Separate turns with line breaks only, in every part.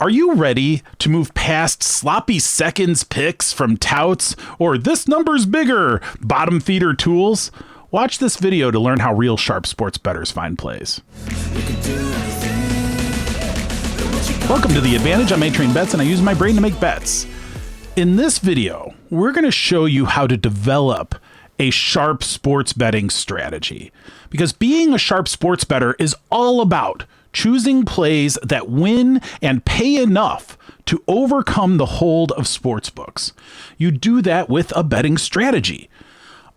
Are you ready to move past sloppy seconds picks from touts or this number's bigger bottom feeder tools? Watch this video to learn how real sharp sports bettors find plays. Welcome to The Advantage. I'm Iterating Bets and I use my brain to make bets. In this video, we're going to show you how to develop a sharp sports betting strategy. Because being a sharp sports bettor is all about choosing plays that win and pay enough to overcome the hold of sportsbooks. You do that with a betting strategy.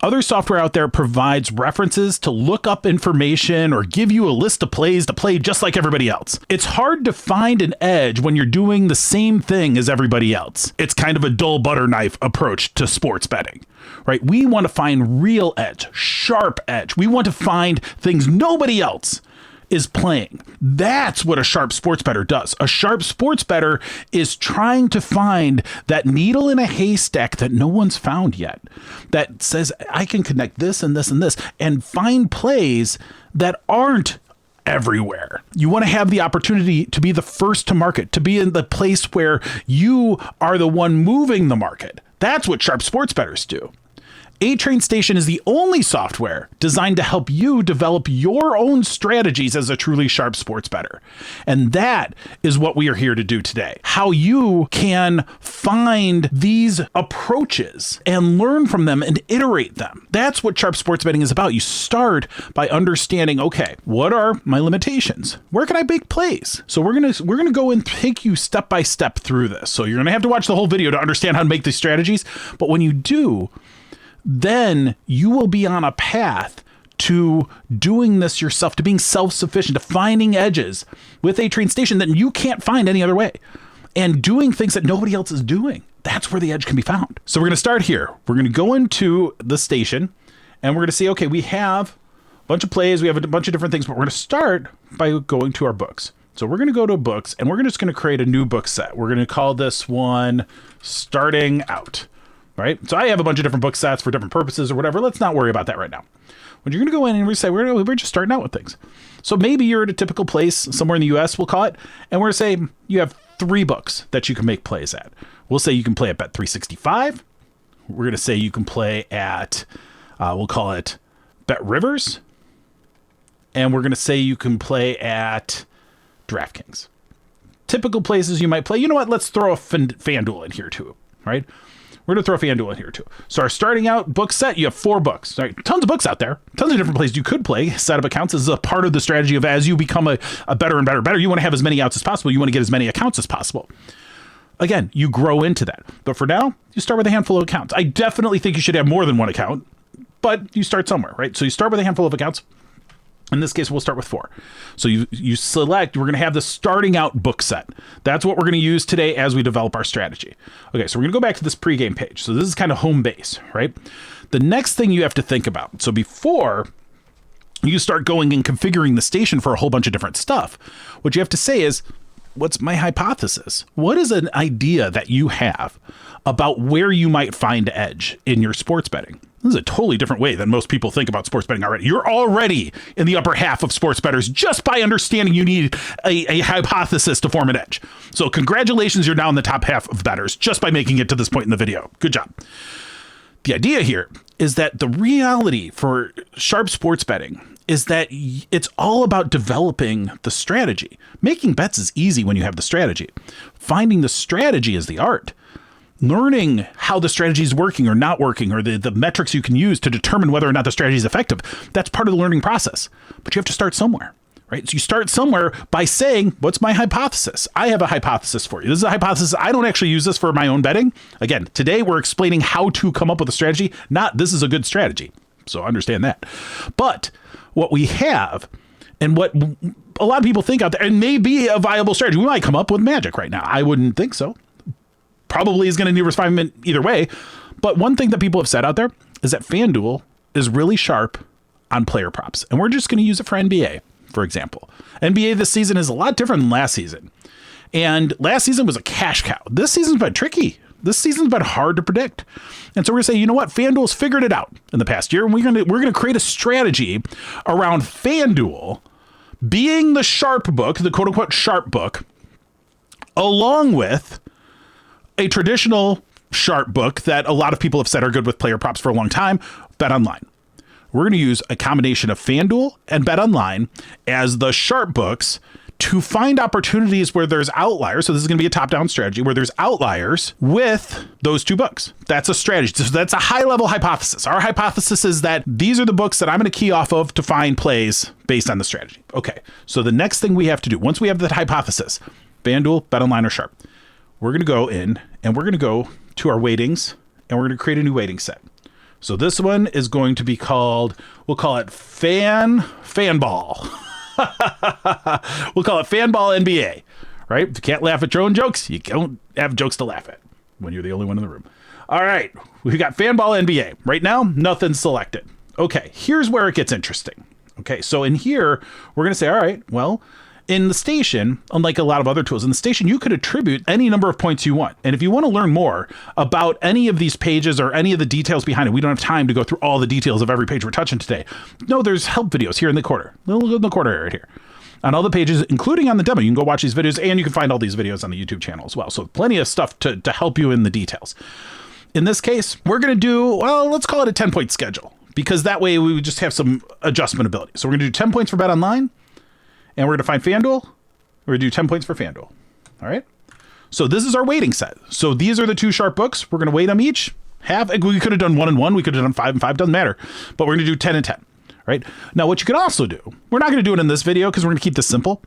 Other software out there provides references to look up information or give you a list of plays to play just like everybody else. It's hard to find an edge when you're doing the same thing as everybody else. It's kind of a dull butter knife approach to sports betting, right? We want to find real edge, sharp edge. We want to find things nobody else is playing. That's what a sharp sports bettor does. A sharp sports bettor is trying to find that needle in a haystack that no one's found yet, that says, I can connect this and this and this, and find plays that aren't everywhere. You want to have the opportunity to be the first to market, to be in the place where you are the one moving the market. That's what sharp sports bettors do. TrainStation is the only software designed to help you develop your own strategies as a truly sharp sports bettor. And that is what we are here to do today. How you can find these approaches and learn from them and iterate them. That's what sharp sports betting is about. You start by understanding, okay, what are my limitations? Where can I make plays? So we're gonna go and take you step by step through this. So you're gonna have to watch the whole video to understand how to make these strategies. But when you do, then you will be on a path to doing this yourself, to being self-sufficient, to finding edges with TrainStation that you can't find any other way, and doing things that nobody else is doing. That's where the edge can be found. So we're going to start here. We're going to go into the station and we're going to see, okay, we have a bunch of plays, we have a bunch of different things, but we're going to start by going to our books. So we're going to go to books and we're just going to create a new book set. We're going to call this one Starting Out. Right? So I have a bunch of different book sets for different purposes or whatever. Let's not worry about that right now. When you're going to go in and we say, we're just starting out with things. So maybe you're at a typical place somewhere in the US, we'll call it, and we're going to say you have 3 books that you can make plays at. We'll say you can play at Bet365. We're going to say you can play at, we'll call it Bet Rivers. And we're going to say you can play at DraftKings. Typical places you might play. You know what? Let's throw a FanDuel in here too, right? We're going to throw FanDuel in here too. So our starting out book set, you have 4 books, right? Tons of books out there, tons of different places you could play, set up accounts. This is a part of the strategy of as you become a better and better. You want to have as many outs as possible. You want to get as many accounts as possible. Again, you grow into that. But for now, you start with a handful of accounts. I definitely think you should have more than one account, but you start somewhere, right? So you start with a handful of accounts. In this case, we'll start with 4. So you select, we're going to have the starting out book set. That's what we're going to use today as we develop our strategy. Okay, so we're going to go back to this pregame page. So this is kind of home base, right? The next thing you have to think about. So before you start going and configuring the station for a whole bunch of different stuff, what you have to say is, what's my hypothesis? What is an idea that you have about where you might find edge in your sports betting? This is a totally different way than most people think about sports betting already. You're already in the upper half of sports bettors just by understanding you need a hypothesis to form an edge. So congratulations, you're now in the top half of bettors just by making it to this point in the video. Good job. The idea here is that the reality for sharp sports betting is that it's all about developing the strategy. Making bets is easy when you have the strategy. Finding the strategy is the art. Learning how the strategy is working or not working, or the metrics you can use to determine whether or not the strategy is effective, that's part of the learning process. But you have to start somewhere, right? So you start somewhere by saying, what's my hypothesis? I have a hypothesis for you. This is a hypothesis. I don't actually use this for my own betting. Again, today we're explaining how to come up with a strategy, not this is a good strategy. So understand that. But what we have and what a lot of people think out there, and may be a viable strategy, we might come up with magic right now. I wouldn't think so. Probably is going to need refinement either way. But one thing that people have said out there is that FanDuel is really sharp on player props. And we're just going to use it for NBA, for example. NBA this season is a lot different than last season. And last season was a cash cow. This season's been tricky. This season's been hard to predict. And so we're going to say, you know what? FanDuel's figured it out in the past year. And we're going to create a strategy around FanDuel being the sharp book, the quote unquote sharp book, along with a traditional sharp book that a lot of people have said are good with player props for a long time, BetOnline. We're going to use a combination of FanDuel and BetOnline as the sharp books to find opportunities where there's outliers. So this is going to be a top-down strategy where there's outliers with those two books. That's a strategy. So that's a high-level hypothesis. Our hypothesis is that these are the books that I'm going to key off of to find plays based on the strategy. Okay, so the next thing we have to do, once we have that hypothesis, FanDuel, BetOnline, or sharp, we're going to go in and we're going to go to our weightings and we're going to create a new weighting set. So this one is going to be called, we'll call it Fanball. We'll call it Fanball NBA, right? If you can't laugh at your own jokes, you don't have jokes to laugh at when you're the only one in the room. All right, we've got Fanball NBA. Right now, nothing's selected. Okay, here's where it gets interesting. Okay, so in here, we're going to say, all right, well, in the station, unlike a lot of other tools, in the station, you could attribute any number of points you want. And if you want to learn more about any of these pages or any of the details behind it, we don't have time to go through all the details of every page we're touching today. No, there's help videos here in the corner, in the corner right here. On all the pages, including on the demo, you can go watch these videos, and you can find all these videos on the YouTube channel as well. So plenty of stuff to help you in the details. In this case, we're going to do, well, let's call it a 10-point schedule, because that way we would just have some adjustment ability. So we're going to do 10 points for BetOnline. And we're going to find FanDuel. We're going to do 10 points for FanDuel. All right. So this is our weighting set. So these are the two sharp books. We're going to weight them each. We could have done 1 and 1. We could have done 5 and 5. Doesn't matter. But we're going to do 10 and 10. Right. Now, what you could also do, we're not going to do it in this video because we're going to keep this simple.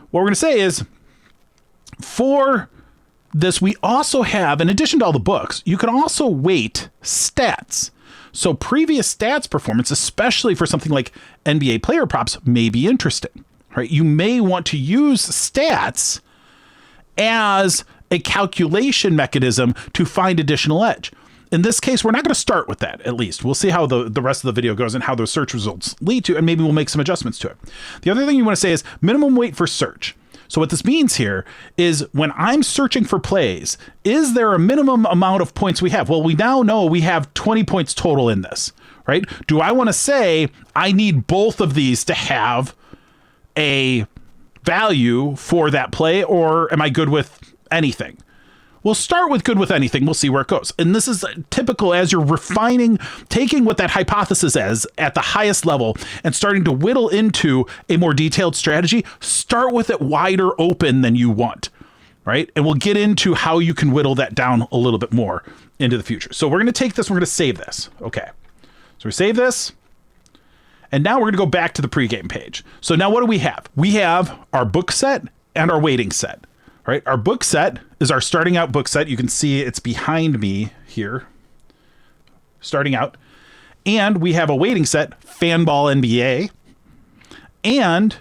What we're going to say is for this, we also have, in addition to all the books, you can also weight stats. So previous stats performance, especially for something like NBA player props, may be interesting. Right, you may want to use stats as a calculation mechanism to find additional edge. In this case, we're not going to start with that, at least. We'll see how the rest of the video goes and how those search results lead to, and maybe we'll make some adjustments to it. The other thing you want to say is minimum weight for search. So what this means here is when I'm searching for plays, is there a minimum amount of points we have? Well, we now know we have 20 points total in this, right? Do I want to say I need both of these to have a value for that play, or am I good with anything? We'll start with good with anything. We'll see where it goes. And this is typical as you're refining, taking what that hypothesis is at the highest level and starting to whittle into a more detailed strategy. Start with it wider open than you want, right? And we'll get into how you can whittle that down a little bit more into the future. So we're going to take this, we're going to save this. Okay. So we save this. And now we're going to go back to the pregame page. So now what do we have? We have our book set and our weighting set, right? Our book set is our starting out book set. You can see it's behind me here, starting out. And we have a weighting set, Fanball NBA. And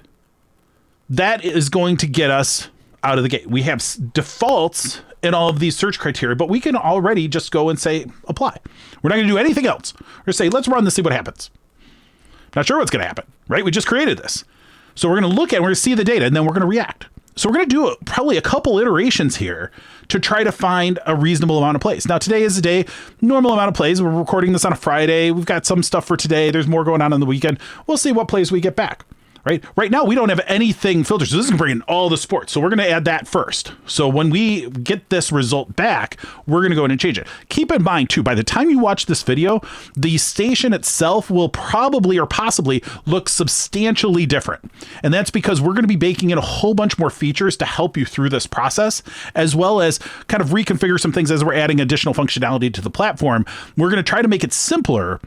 that is going to get us out of the gate. We have defaults in all of these search criteria, but we can already just go and say, apply. We're not going to do anything else. We're going to say, let's run this, see what happens. Not sure what's going to happen, right? We just created this. So we're going to look at, we're going to see the data, and then we're going to react. So we're going to do probably a couple iterations here to try to find a reasonable amount of plays. Now, today is a day, normal amount of plays. We're recording this on a Friday. We've got some stuff for today. There's more going on the weekend. We'll see what plays we get back. Right now, we don't have anything filtered. So this is going to bring in all the sports. So we're going to add that first. So when we get this result back, we're going to go in and change it. Keep in mind, too, by the time you watch this video, the station itself will probably or possibly look substantially different. And that's because we're going to be baking in a whole bunch more features to help you through this process, as well as kind of reconfigure some things as we're adding additional functionality to the platform. We're going to try to make it simpler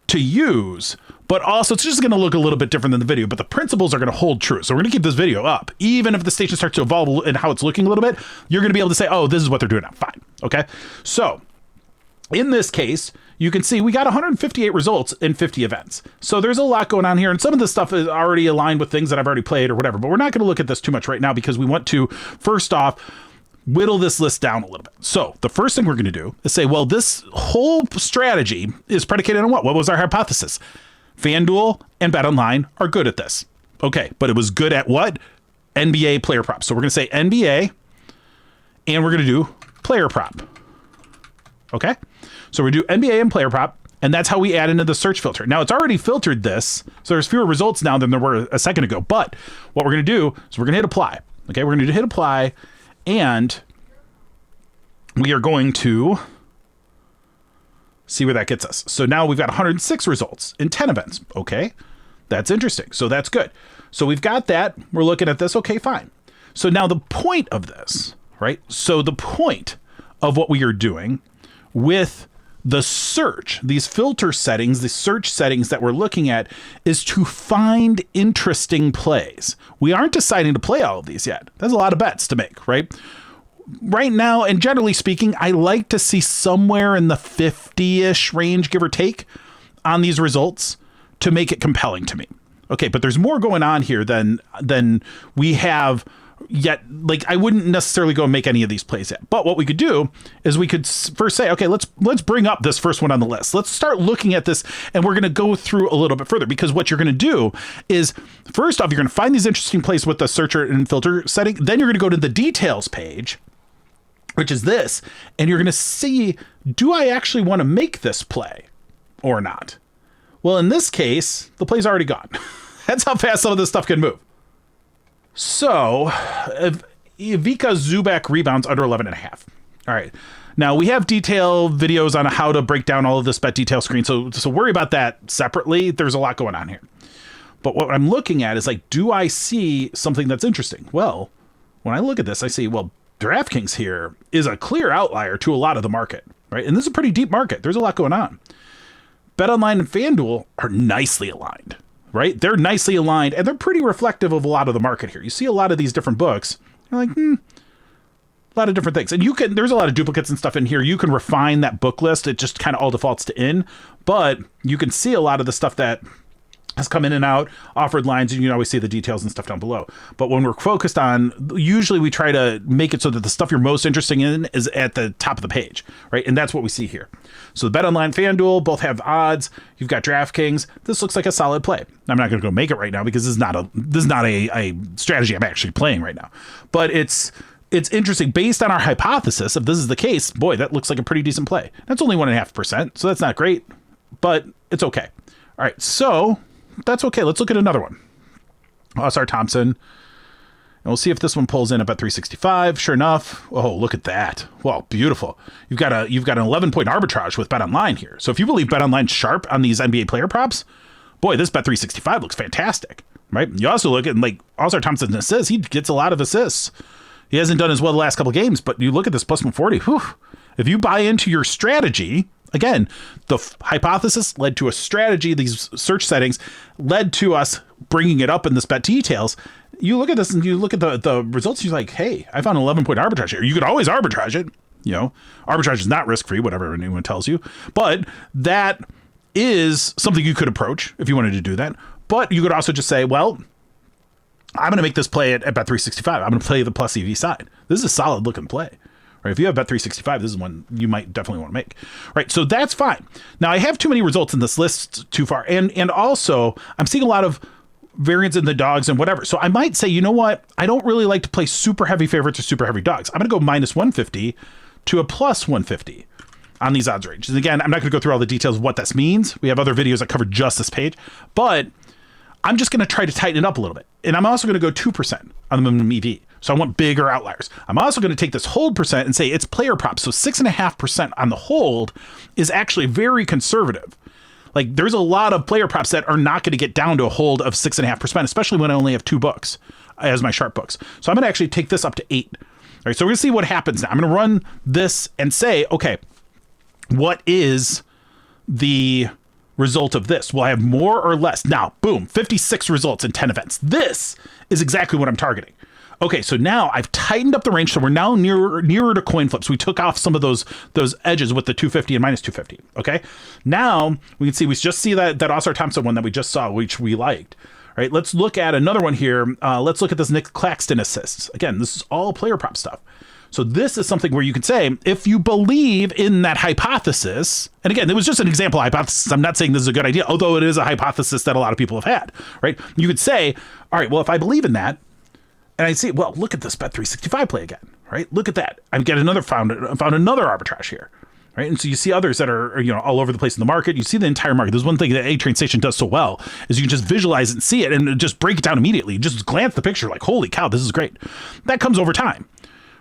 to use, but also it's just going to look a little bit different than the video, but the principles are going to hold true. So we're going to keep this video up. Even if the station starts to evolve in how it's looking a little bit, you're going to be able to say, oh, this is what they're doing now. Fine. Okay. So in this case, you can see we got 158 results in 50 events. So there's a lot going on here. And some of this stuff is already aligned with things that I've already played or whatever, but we're not going to look at this too much right now because we want to, first off, whittle this list down a little bit. So the first thing we're going to do is say, well, this whole strategy is predicated on what? What was our hypothesis? FanDuel and BetOnline are good at this. Okay, but it was good at what? NBA player prop. So we're going to say NBA, and we're going to do player prop. Okay, so we do NBA and player prop, and that's how we add into the search filter. Now it's already filtered this, so there's fewer results now than there were a second ago. But what we're going to do is we're going to hit apply. Okay, we're going to hit apply. And we are going to see where that gets us. So now we've got 106 results in 10 events. Okay, that's interesting. So that's good. So we've got that. We're looking at this. Okay, fine. So now the point of this, right? So the point of what we are doing with the search, these filter settings, the search settings that we're looking at, is to find interesting plays. We aren't deciding to play all of these yet. There's a lot of bets to make, right? Right now, and generally speaking, I like to see somewhere in the 50-ish range, give or take, on these results to make it compelling to me. Okay, but there's more going on here than we have yet. Like, I wouldn't necessarily go and make any of these plays yet. But what we could do is we could first say, okay, let's bring up this first one on the list. Let's start looking at this, and we're going to go through a little bit further, because what you're going to do is, first off, you're going to find these interesting plays with the searcher and filter setting. Then you're going to go to the details page, which is this, and you're going to see, do I actually want to make this play or not? Well, in this case, the play's already gone. That's how fast some of this stuff can move. So, Ivica Zubak rebounds under 11.5. All right. Now, we have detailed videos on how to break down all of this bet detail screen, so worry about that separately. There's a lot going on here. But what I'm looking at is, like, do I see something that's interesting? Well, when I look at this, I see, well, DraftKings here is a clear outlier to a lot of the market, right? And this is a pretty deep market. There's a lot going on. BetOnline and FanDuel are nicely aligned, right? They're nicely aligned, and they're pretty reflective of a lot of the market here. You see a lot of these different books. You're like, a lot of different things. And there's a lot of duplicates and stuff in here. You can refine that book list. It just kind of all defaults to in, but you can see a lot of the stuff that has come in and out, offered lines, and you can always see the details and stuff down below. But when we're focused on, usually we try to make it so that the stuff you're most interested in is at the top of the page, right? And that's what we see here. So the BetOnline, FanDuel both have odds. You've got DraftKings. This looks like a solid play. I'm not going to go make it right now because this is not a strategy I'm actually playing right now. But it's interesting based on our hypothesis. If this is the case, boy, that looks like a pretty decent play. That's only 1.5%, so that's not great, but it's okay. All right, so that's okay. Let's look at another one. Oscar Thompson. And we'll see if this one pulls in at Bet365. Sure enough. Oh, look at that. Well, beautiful. You've got an 11-point arbitrage with BetOnline here. So if you believe BetOnline's sharp on these NBA player props, boy, this Bet365 looks fantastic, right? You also look at, like, Oscar Thompson's assists. He gets a lot of assists. He hasn't done as well the last couple of games, but you look at this plus 140. Whew. If you buy into your strategy, again, the hypothesis led to a strategy. These search settings led to us bringing it up in this bet details. You look at this and you look at the results. You're like, hey, I found an 11-point arbitrage here. You could always arbitrage it. You know, arbitrage is not risk-free, whatever anyone tells you. But that is something you could approach if you wanted to do that. But you could also just say, well, I'm going to make this play at Bet365. I'm going to play the plus EV side. This is a solid looking play. Right? If you have Bet365, this is one you might definitely want to make. Right? So that's fine. Now, I have too many results in this list too far. And also, I'm seeing a lot of variance in the dogs and whatever. So I might say, you know what? I don't really like to play super heavy favorites or super heavy dogs. I'm going to go minus 150 to a plus 150 on these odds ranges. And again, I'm not going to go through all the details of what this means. We have other videos that cover just this page. But I'm just going to try to tighten it up a little bit. And I'm also going to go 2% on the minimum EV. So I want bigger outliers. I'm also going to take this hold percent and say it's player props. So 6.5% on the hold is actually very conservative. Like, there's a lot of player props that are not going to get down to a hold of 6.5%, especially when I only have 2 books as my sharp books. So I'm going to actually take this up to 8. All right, so we're going to see what happens now. I'm going to run this and say, okay, what is the result of this? Will I have more or less? Now, boom, 56 results in 10 events. This is exactly what I'm targeting. Okay, so now I've tightened up the range, so we're now nearer to coin flips. We took off some of those edges with the 250 and minus 250. Okay, now we just see that Oscar Thompson one that we just saw, which we liked. All right, let's look at another one here. Let's look at this Nick Claxton assists. Again, this is all player prop stuff. So this is something where you could say, if you believe in that hypothesis, and again, it was just an example hypothesis. I'm not saying this is a good idea, although it is a hypothesis that a lot of people have had, right? You could say, all right, well, if I believe in that, and I see, well, look at this Bet365 play again, right? Look at that. I've got found another arbitrage here, right? And so you see others that are, all over the place in the market. You see the entire market. There's one thing that A-Train Station does so well is you can just visualize it and see it and just break it down immediately. You just glance at the picture like, holy cow, this is great. That comes over time,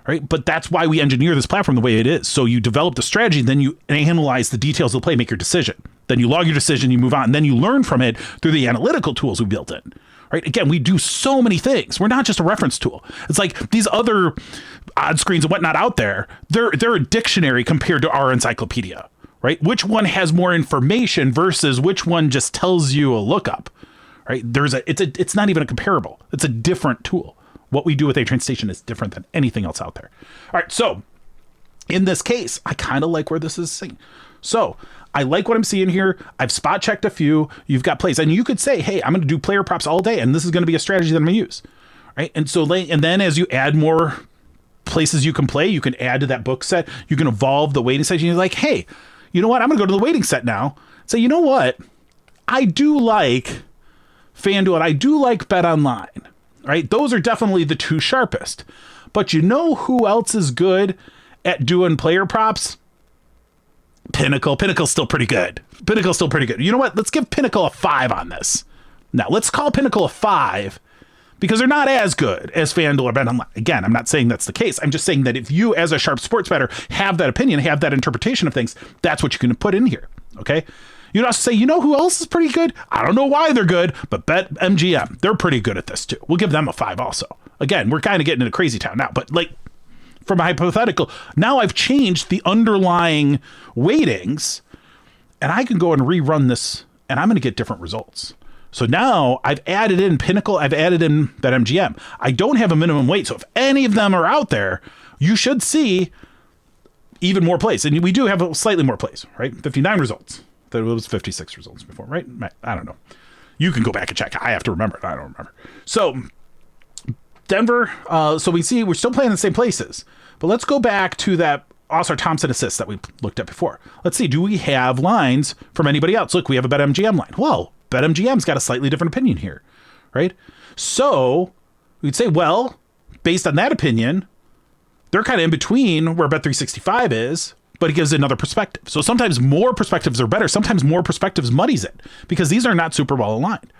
right? But that's why we engineer this platform the way it is. So you develop the strategy, then you analyze the details of the play, make your decision. Then you log your decision, you move on, and then you learn from it through the analytical tools we built in. Right? Again, we do so many things. We're not just a reference tool. It's like these other odd screens and whatnot out there, they're a dictionary compared to our encyclopedia, right? Which one has more information versus which one just tells you a lookup, right? It's not even a comparable. It's a different tool. What we do with A-Train Station is different than anything else out there. All right, so in this case, I kind of like where this is sitting. So I like what I'm seeing here. I've spot checked a few. You've got plays, and you could say, hey, I'm going to do player props all day, and this is going to be a strategy that I'm going to use, right? And so, and then as you add more places you can play, you can add to that book set. You can evolve the weighting set. You're like, hey, you know what? I'm going to go to the weighting set now. Say, you know what? I do like FanDuel, and I do like Bet Online, right? Those are definitely the two sharpest. But you know who else is good at doing player props? Pinnacle. Pinnacle's still pretty good. You know what? Let's give Pinnacle a 5 on this. Now, let's call Pinnacle a 5 because they're not as good as FanDuel or Bet Online. Again, I'm not saying that's the case. I'm just saying that if you, as a sharp sports bettor, have that opinion, have that interpretation of things, that's what you can put in here. Okay? You'd also say, you know who else is pretty good? I don't know why they're good, but BetMGM, they're pretty good at this too. We'll give them a 5 also. Again, we're kind of getting into crazy town now, but like, from a hypothetical, now I've changed the underlying weightings and I can go and rerun this and I'm going to get different results. So now I've added in Pinnacle, I've added in BetMGM. I don't have a minimum weight. So if any of them are out there, you should see even more plays. And we do have slightly more plays, right? 59 results. There was 56 results before, right? I don't know. You can go back and check. I have to remember it. I don't remember. So Denver, so we see we're still playing in the same places, but let's go back to that Oscar Thompson assist that we looked at before. Let's see, do we have lines from anybody else? Look, we have a BetMGM line. Well, BetMGM's got a slightly different opinion here, right? So we'd say, well, based on that opinion, they're kind of in between where Bet365 is, but it gives another perspective. So sometimes more perspectives are better. Sometimes more perspectives muddies it because these are not super well aligned.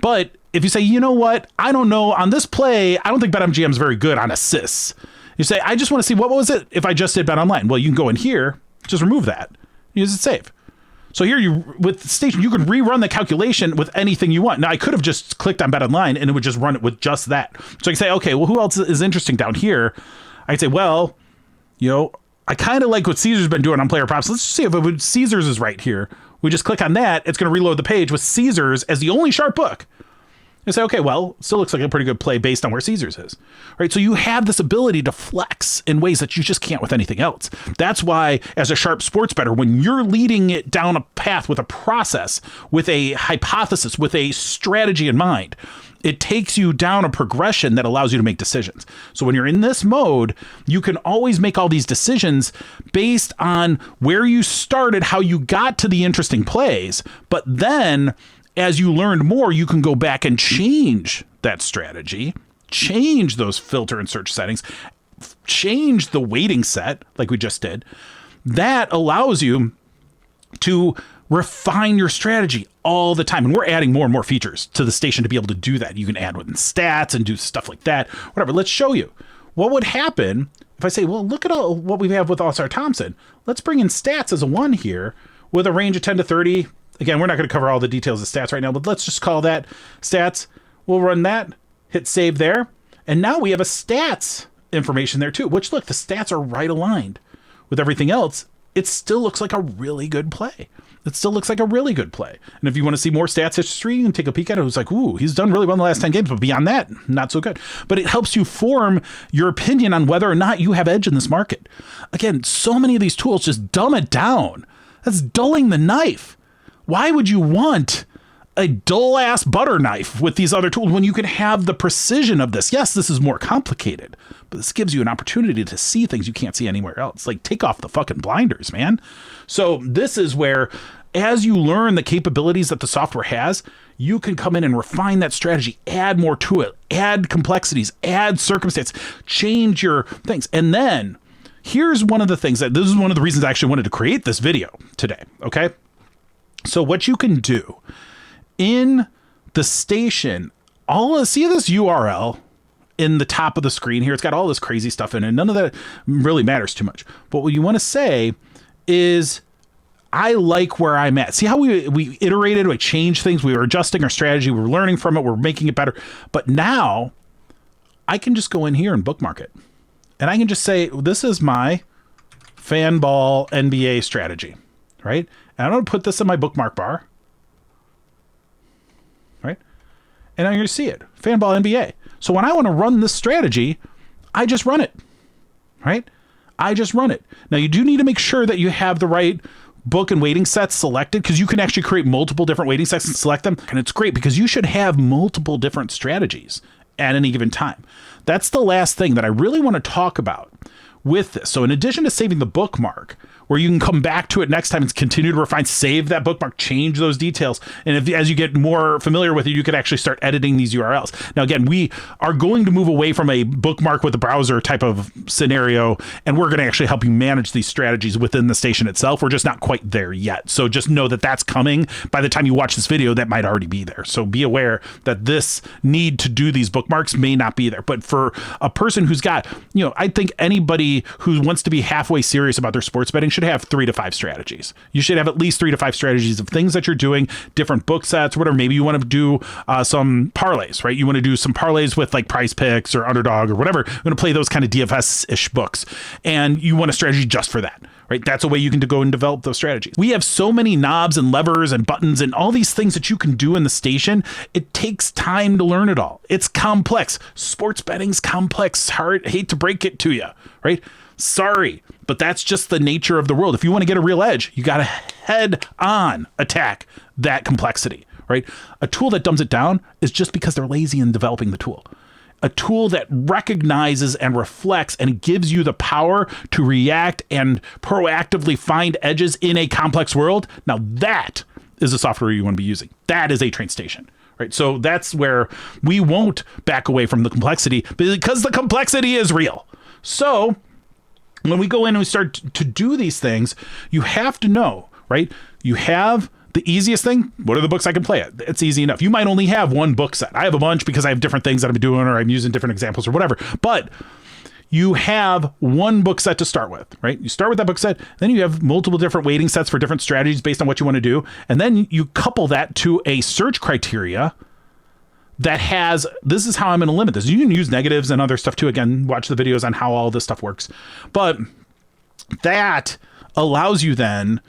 But if you say, you know what, I don't know, on this play, I don't think BetMGM is very good on assists. You say, I just want to see, what was it if I just did Bet Online? Well, you can go in here, just remove that, use it save. So here, with the station, you can rerun the calculation with anything you want. Now, I could have just clicked on Bet Online, and it would just run it with just that. So I can say, okay, well, who else is interesting down here? I can say, well, you know, I kind of like what Caesar's been doing on player props. Let's see if Caesar's is right here. We just click on that. It's going to reload the page with Caesar's as the only sharp book. And say, okay, well, still looks like a pretty good play based on where Caesar's is. Right? So you have this ability to flex in ways that you just can't with anything else. That's why, as a sharp sports bettor, when you're leading it down a path with a process, with a hypothesis, with a strategy in mind, it takes you down a progression that allows you to make decisions. So when you're in this mode, you can always make all these decisions based on where you started, how you got to the interesting plays, but then as you learned more, you can go back and change that strategy, change those filter and search settings, change the weighting set like we just did. That allows you to refine your strategy all the time. And we're adding more and more features to the station to be able to do that. You can add within stats and do stuff like that, whatever. Let's show you what would happen if I say, well, look at all what we have with Oscar Thompson. Let's bring in stats as a 1 here with a range of 10 to 30. Again, we're not going to cover all the details of stats right now, but let's just call that stats. We'll run that, hit save there. And now we have a stats information there too, which look, the stats are right aligned with everything else. It still looks like a really good play. And if you want to see more stats history, you can take a peek at it. It was like, ooh, he's done really well in the last 10 games, but beyond that, not so good. But it helps you form your opinion on whether or not you have edge in this market. Again, so many of these tools just dumb it down. That's dulling the knife. Why would you want a dull ass butter knife with these other tools when you can have the precision of this? Yes, this is more complicated, but this gives you an opportunity to see things you can't see anywhere else. Like, take off the fucking blinders, man. So this is where, as you learn the capabilities that the software has, you can come in and refine that strategy, add more to it, add complexities, add circumstance, change your things. And then here's one of the things that this is one of the reasons I actually wanted to create this video today. Okay. So what you can do in the station, see this URL in the top of the screen here. It's got all this crazy stuff in it. None of that really matters too much. But what you want to say is, I like where I'm at. See how we iterated, we changed things, we were adjusting our strategy, we were learning from it, we're making it better. But now I can just go in here and bookmark it. And I can just say, this is my fan ball NBA strategy, right? And I'm going to put this in my bookmark bar, right? And I'm going to see it, fan ball NBA. So when I want to run this strategy, I just run it, right? I just run it. Now you do need to make sure that you have the right book and weighting sets selected, because you can actually create multiple different weighting sets and select them. And it's great because you should have multiple different strategies at any given time. That's the last thing that I really want to talk about with this. So in addition to saving the bookmark, where you can come back to it next time and continue to refine, save that bookmark, change those details. And as you get more familiar with it, you can actually start editing these URLs. Now, again, we are going to move away from a bookmark with a browser type of scenario, and we're going to actually help you manage these strategies within the station itself. We're just not quite there yet. So just know that that's coming. By the time you watch this video, that might already be there. So be aware that this need to do these bookmarks may not be there. But for a person who's got, I think anybody who wants to be halfway serious about their sports betting should have 3 to 5 strategies. You should have at least 3 to 5 strategies of things that you're doing, different book sets, whatever. Maybe you want to do some parlays, right? You want to do some parlays with like Prize Picks or Underdog or whatever. You want to play those kind of DFS-ish books. And you want a strategy just for that, right? That's a way you can go and develop those strategies. We have so many knobs and levers and buttons and all these things that you can do in the station. It takes time to learn it all. It's complex. Sports betting's complex. Hard. Hate to break it to you, right? Sorry, but that's just the nature of the world. If you want to get a real edge, you got to head on attack that complexity, right? A tool that dumbs it down is just because they're lazy in developing the tool. A tool that recognizes and reflects and gives you the power to react and proactively find edges in a complex world. Now that is the software you want to be using. That is a train station. Right. So that's where we won't back away from the complexity, because the complexity is real. So when we go in and we start to do these things, you have to know, right? You have the easiest thing. What are the books I can play at? It's easy enough. You might only have one book set. I have a bunch because I have different things that I'm doing, or I'm using different examples or whatever. But you have one book set to start with, right? You start with that book set, then you have multiple different weighting sets for different strategies based on what you want to do. And then you couple that to a search criteria that has, this is how I'm going to limit this. You can use negatives and other stuff too. Again, watch the videos on how all this stuff works. But that allows you then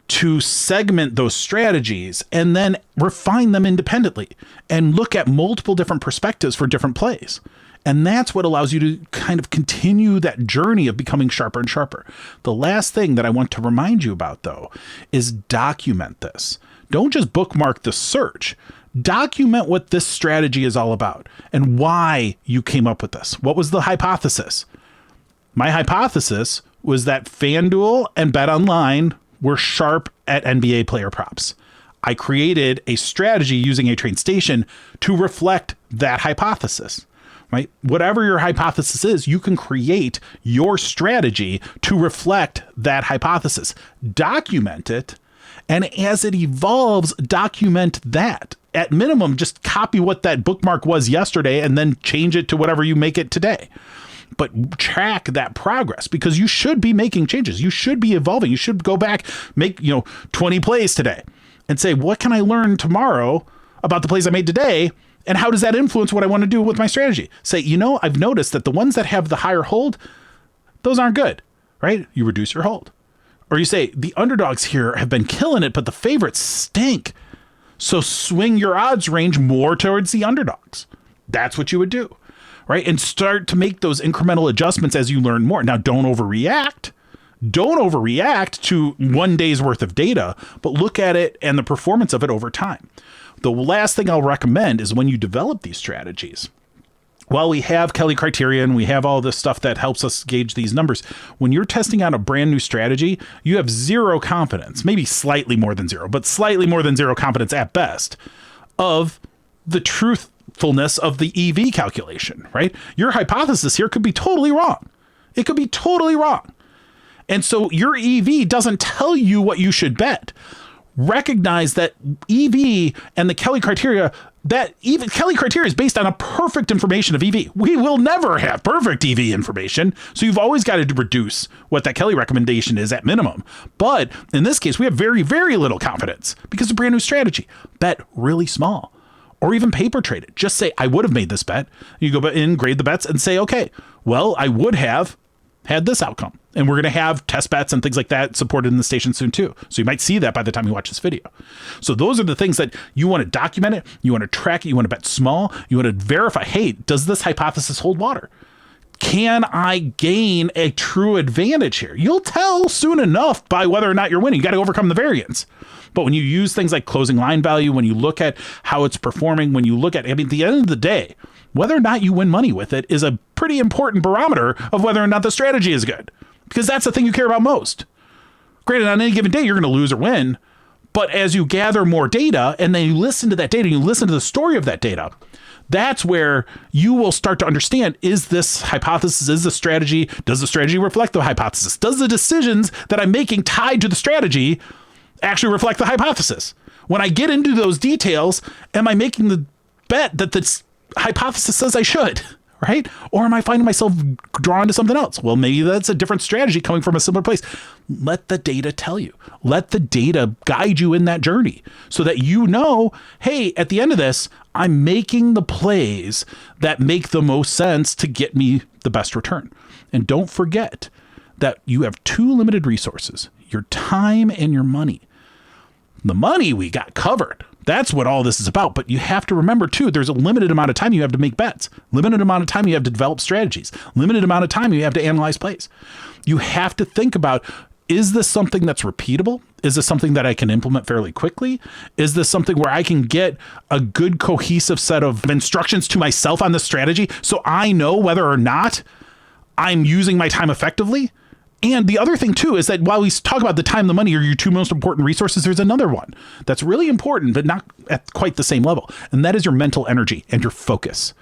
to segment those strategies and then refine them independently and look at multiple different perspectives for different plays. And that's what allows you to kind of continue that journey of becoming sharper and sharper. The last thing that I want to remind you about, though, is document this. Don't just bookmark the search. Document what this strategy is all about and why you came up with this. What was the hypothesis? My hypothesis was that FanDuel and BetOnline were sharp at NBA player props. I created a strategy using a train station to reflect that hypothesis, right? Whatever your hypothesis is, you can create your strategy to reflect that hypothesis. Document it, and as it evolves, document that. At minimum, just copy what that bookmark was yesterday and then change it to whatever you make it today. But track that progress, because you should be making changes. You should be evolving. You should go back, make 20 plays today and say, what can I learn tomorrow about the plays I made today? And how does that influence what I want to do with my strategy? Say, I've noticed that the ones that have the higher hold, those aren't good, right? You reduce your hold. Or you say, the underdogs here have been killing it, but the favorites stink. So swing your odds range more towards the underdogs. That's what you would do, right? And start to make those incremental adjustments as you learn more. Now, don't overreact. Don't overreact to one day's worth of data, but look at it and the performance of it over time. The last thing I'll recommend is when you develop these strategies, while we have Kelly Criterion, we have all this stuff that helps us gauge these numbers. When you're testing out a brand new strategy, you have zero confidence, maybe slightly more than zero, but slightly more than zero confidence at best of the truthfulness of the EV calculation, right? Your hypothesis here could be totally wrong. It could be totally wrong. And so your EV doesn't tell you what you should bet. recognize that EV and the Kelly criteria, that even Kelly criteria is based on a perfect information of EV. We will never have perfect EV information. So you've always got to reduce what that Kelly recommendation is at minimum. But in this case, we have very, very little confidence because it's a brand new strategy. Bet really small, or even paper trade it. Just say, I would have made this bet. You go in, grade the bets and say, okay, well, I would have had this outcome. And we're going to have test bets and things like that supported in the station soon too. So you might see that by the time you watch this video. So those are the things that you want to document it. You want to track it. You want to bet small. You want to verify, hey, does this hypothesis hold water? Can I gain a true advantage here? You'll tell soon enough by whether or not you're winning. You got to overcome the variance. But when you use things like closing line value, when you look at how it's performing, when you look at, I mean, at the end of the day, whether or not you win money with it is a pretty important barometer of whether or not the strategy is good, because that's the thing you care about most. Granted, on any given day, you're going to lose or win. But as you gather more data and then you listen to that data, you listen to the story of that data, that's where you will start to understand, is this hypothesis, is the strategy, does the strategy reflect the hypothesis? Does the decisions that I'm making tied to the strategy actually reflect the hypothesis? When I get into those details, am I making the bet that the hypothesis says I should, right? Or am I finding myself drawn to something else? Well, maybe that's a different strategy coming from a similar place. Let the data tell you. Let the data guide you in that journey so that you know, hey, at the end of this, I'm making the plays that make the most sense to get me the best return. And don't forget that you have two limited resources, your time and your money. The money we got covered. That's what all this is about. But you have to remember, too, there's a limited amount of time you have to make bets, limited amount of time you have to develop strategies, limited amount of time you have to analyze plays. You have to think about, is this something that's repeatable? Is this something that I can implement fairly quickly? Is this something where I can get a good cohesive set of instructions to myself on the strategy so I know whether or not I'm using my time effectively? And the other thing, too, is that while we talk about the time and the money are your two most important resources, there's another one that's really important, but not at quite the same level. And that is your mental energy and your focus.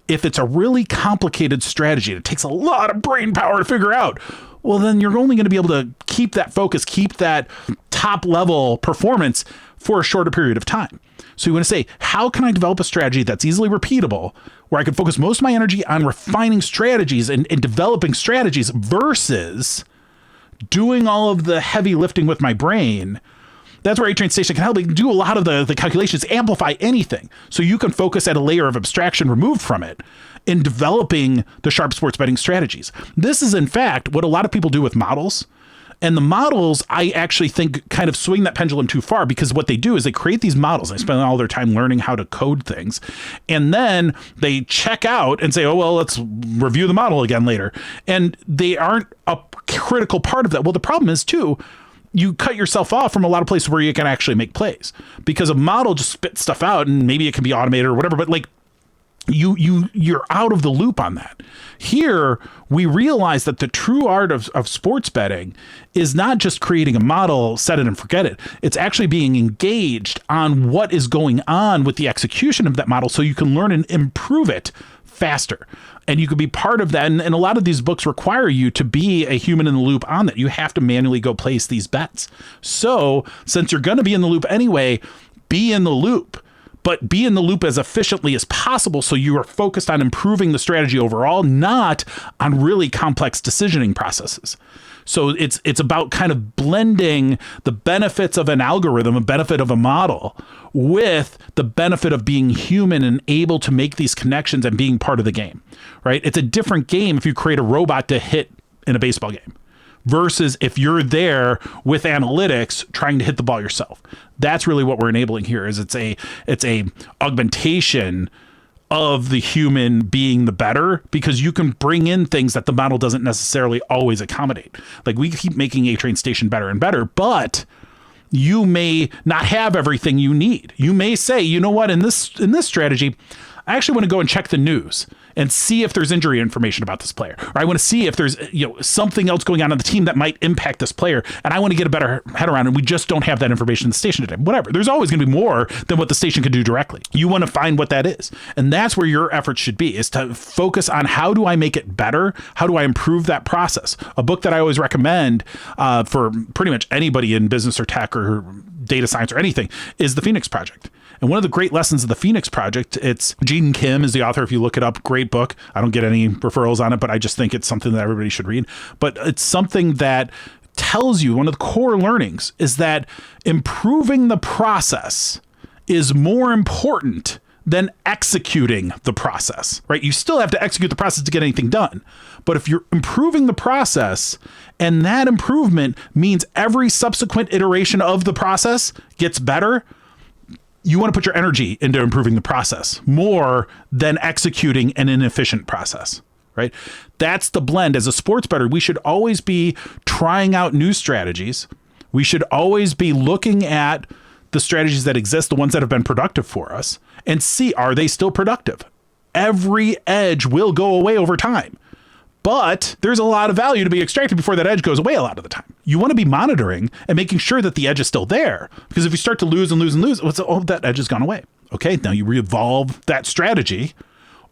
If it's a really complicated strategy, it takes a lot of brain power to figure out, well, then you're only going to be able to keep that focus, keep that top level performance for a shorter period of time. So you want to say, how can I develop a strategy that's easily repeatable, where I can focus most of my energy on refining strategies and developing strategies versus doing all of the heavy lifting with my brain? That's where Iterating Station can help you do a lot of the calculations, amplify anything. So you can focus at a layer of abstraction removed from it in developing the sharp sports betting strategies. This is, in fact, what a lot of people do with models. And the models, I actually think, kind of swing that pendulum too far, because what they do is they create these models. They spend all their time learning how to code things. And then they check out and say, oh, well, let's review the model again later. And they aren't a critical part of that. Well, the problem is, too, you cut yourself off from a lot of places where you can actually make plays, because a model just spits stuff out and maybe it can be automated or whatever. But like, you're out of the loop on that. Here, we realize that the true art of sports betting is not just creating a model, set it and forget it. It's actually being engaged on what is going on with the execution of that model so you can learn and improve it faster. And you could be part of that. And a lot of these books require you to be a human in the loop on that. You have to manually go place these bets. So since you're going to be in the loop anyway, be in the loop. But be in the loop as efficiently as possible so you are focused on improving the strategy overall, not on really complex decisioning processes. So it's about kind of blending the benefits of an algorithm, a benefit of a model, with the benefit of being human and able to make these connections and being part of the game, right? It's a different game if you create a robot to hit in a baseball game versus if you're there with analytics trying to hit the ball yourself. That's really what we're enabling here. Is it's a augmentation of the human being the better, because you can bring in things that the model doesn't necessarily always accommodate. Like, we keep making Iterating Station better and better, but you may not have everything you need. You may say, you know what, in this strategy, I actually want to go and check the news and see if there's injury information about this player. Or I want to see if there's something else going on the team that might impact this player, and I want to get a better head around, and we just don't have that information in the station today. Whatever. There's always going to be more than what the station can do directly. You want to find what that is. And that's where your effort should be, is to focus on how do I make it better? How do I improve that process? A book that I always recommend for pretty much anybody in business or tech or data science or anything is The Phoenix Project. And one of the great lessons of The Phoenix Project, it's Gene Kim is the author. If you look it up, great book. I don't get any referrals on it, but I just think it's something that everybody should read. But it's something that tells you one of the core learnings is that improving the process is more important than executing the process, right? You still have to execute the process to get anything done. But if you're improving the process and that improvement means every subsequent iteration of the process gets better, you want to put your energy into improving the process more than executing an inefficient process, right? That's the blend. As a sports bettor, we should always be trying out new strategies. We should always be looking at the strategies that exist, the ones that have been productive for us, and see, are they still productive? Every edge will go away over time, but there's a lot of value to be extracted before that edge goes away a lot of the time. You want to be monitoring and making sure that the edge is still there, because if you start to lose and lose and lose, that edge has gone away. Okay, now you re-evolve that strategy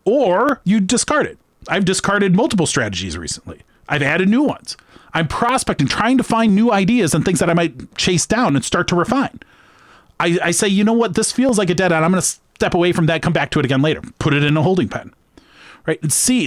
or you discard it. I've discarded multiple strategies recently. I've added new ones. I'm prospecting, trying to find new ideas and things that I might chase down and start to refine. I say, you know what, this feels like a dead end. I'm going to step away from that, come back to it again later, put it in a holding pen, right? And see,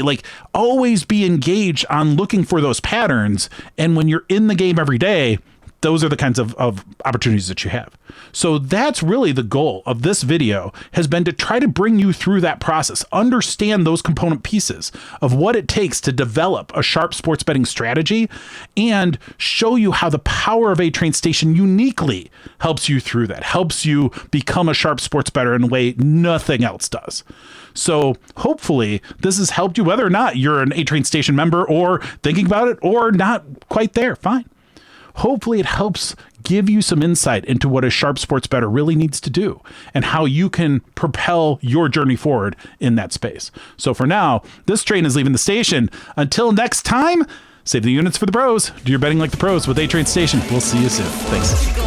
always be engaged on looking for those patterns. And when you're in the game every day, those are the kinds of opportunities that you have. So that's really the goal of this video, has been to try to bring you through that process, understand those component pieces of what it takes to develop a sharp sports betting strategy, and show you how the power of A-Train Station uniquely helps you through that, helps you become a sharp sports bettor in a way nothing else does. So hopefully this has helped you, whether or not you're an A-Train Station member or thinking about it or not quite there, fine. Hopefully it helps give you some insight into what a sharp sports bettor really needs to do and how you can propel your journey forward in that space. So for now, this train is leaving the station. Until next time, save the units for the pros. Do your betting like the pros with A-Train Station. We'll see you soon. Thanks.